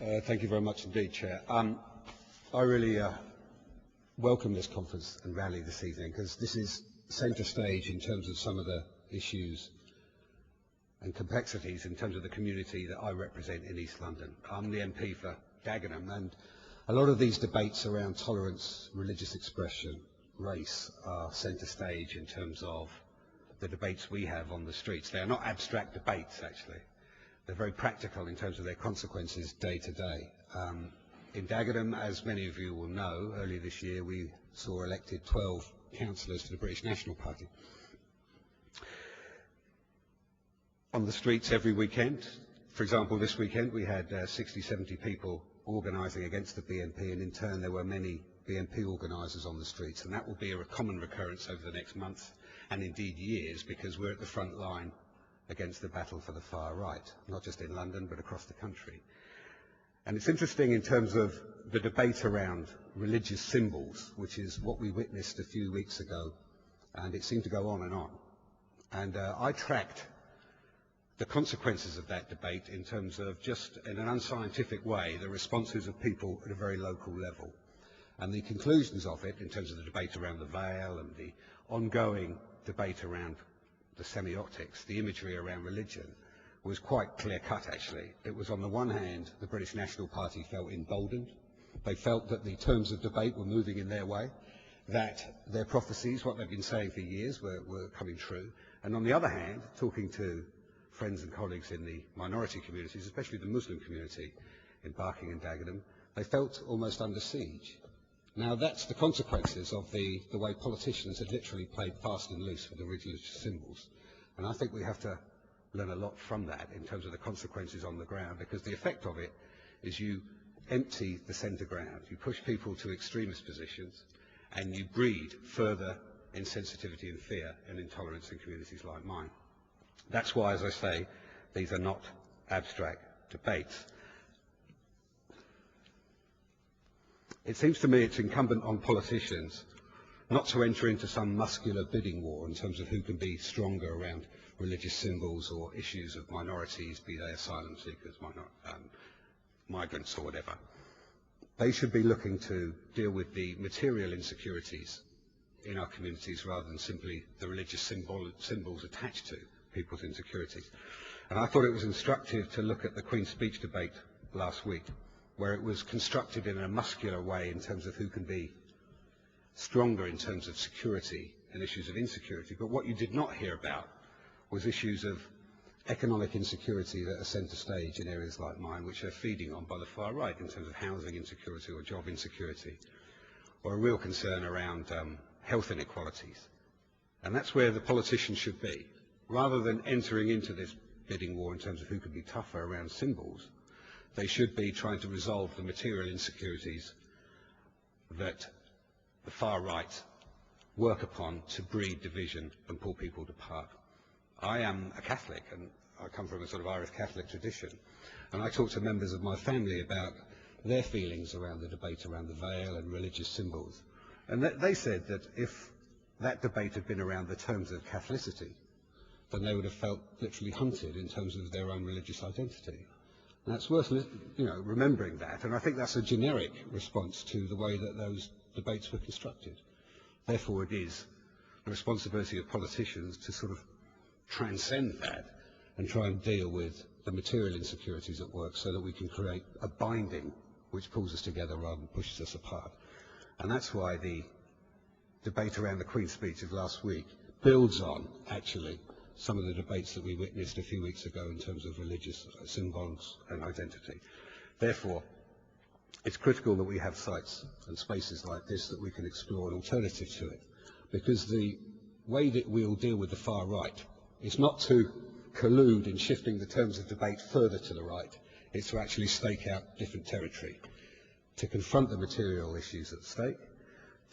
Thank you very much indeed, Chair. I really welcome this conference and rally this evening because this is centre stage in terms of some of the issues and complexities in terms of the community that I represent in East London. I'm the MP for Dagenham, and a lot of these debates around tolerance, religious expression, race are centre stage in terms of the debates we have on the streets. They are not abstract debates, actually. They're very practical in terms of their consequences day to day. In Dagenham, as many of you will know, earlier this year we saw elected 12 councillors to the British National Party. On the streets every weekend, for example, this weekend we had 60, 70 people organising against the BNP, and in turn there were many BNP organisers on the streets, and that will be a common recurrence over the next months and indeed years, because we're at the front line against the battle for the far right, not just in London but across the country. And it's interesting in terms of the debate around religious symbols, which is what we witnessed a few weeks ago, and it seemed to go on and on. And I tracked the consequences of that debate in terms of, just in an unscientific way, the responses of people at a very local level. And the conclusions of it, in terms of the debate around the veil and the ongoing debate around the semiotics, the imagery around religion, was quite clear-cut, actually. It was, on the one hand, the British National Party felt emboldened. They felt that the terms of debate were moving in their way, that their prophecies, what they've been saying for years, were coming true. And on the other hand, talking to friends and colleagues in the minority communities, especially the Muslim community in Barking and Dagenham, they felt almost under siege. Now, that's the consequences of the way politicians had literally played fast and loose with the religious symbols. And I think we have to learn a lot from that in terms of the consequences on the ground, because the effect of it is you empty the centre ground, you push people to extremist positions, and you breed further insensitivity and fear and intolerance in communities like mine. That's why, as I say, these are not abstract debates. It seems to me it's incumbent on politicians not to enter into some muscular bidding war in terms of who can be stronger around religious symbols or issues of minorities, be they asylum seekers, migrants or whatever. They should be looking to deal with the material insecurities in our communities rather than simply the religious symbols attached to people's insecurities. And I thought it was instructive to look at the Queen's Speech debate last week, where it was constructed in a muscular way in terms of who can be stronger in terms of security and issues of insecurity. But what you did not hear about was issues of economic insecurity that are centre stage in areas like mine, which are feeding on by the far right in terms of housing insecurity or job insecurity, or a real concern around health inequalities. And that's where the politicians should be. Rather than entering into this bidding war in terms of who can be tougher around symbols, they should be trying to resolve the material insecurities that the far right work upon to breed division and pull people apart. I am a Catholic, and I come from a sort of Irish Catholic tradition, and I talk to members of my family about their feelings around the debate around the veil and religious symbols. And they said that if that debate had been around the terms of Catholicity, then they would have felt literally hunted in terms of their own religious identity. And it's worth remembering that, and I think that's a generic response to the way that those debates were constructed. Therefore, it is the responsibility of politicians to sort of transcend that and try and deal with the material insecurities at work so that we can create a binding which pulls us together rather than pushes us apart. And that's why the debate around the Queen's Speech of last week builds on, actually, some of the debates that we witnessed a few weeks ago in terms of religious symbols and identity. Therefore, it's critical that we have sites and spaces like this that we can explore an alternative to it, because the way that we'll deal with the far right is not to collude in shifting the terms of debate further to the right, it's to actually stake out different territory, to confront the material issues at stake,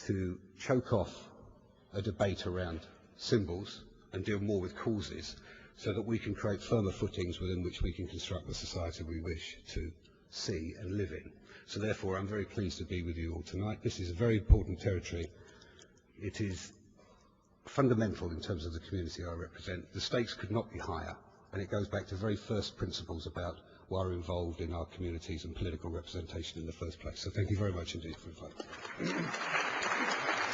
to choke off a debate around symbols and deal more with causes, so that we can create firmer footings within which we can construct the society we wish to see and live in. So therefore, I'm very pleased to be with you all tonight. This is a very important territory. It is fundamental in terms of the community I represent. The stakes could not be higher, and it goes back to very first principles about are involved in our communities and political representation in the first place. So thank you very much indeed for inviting me.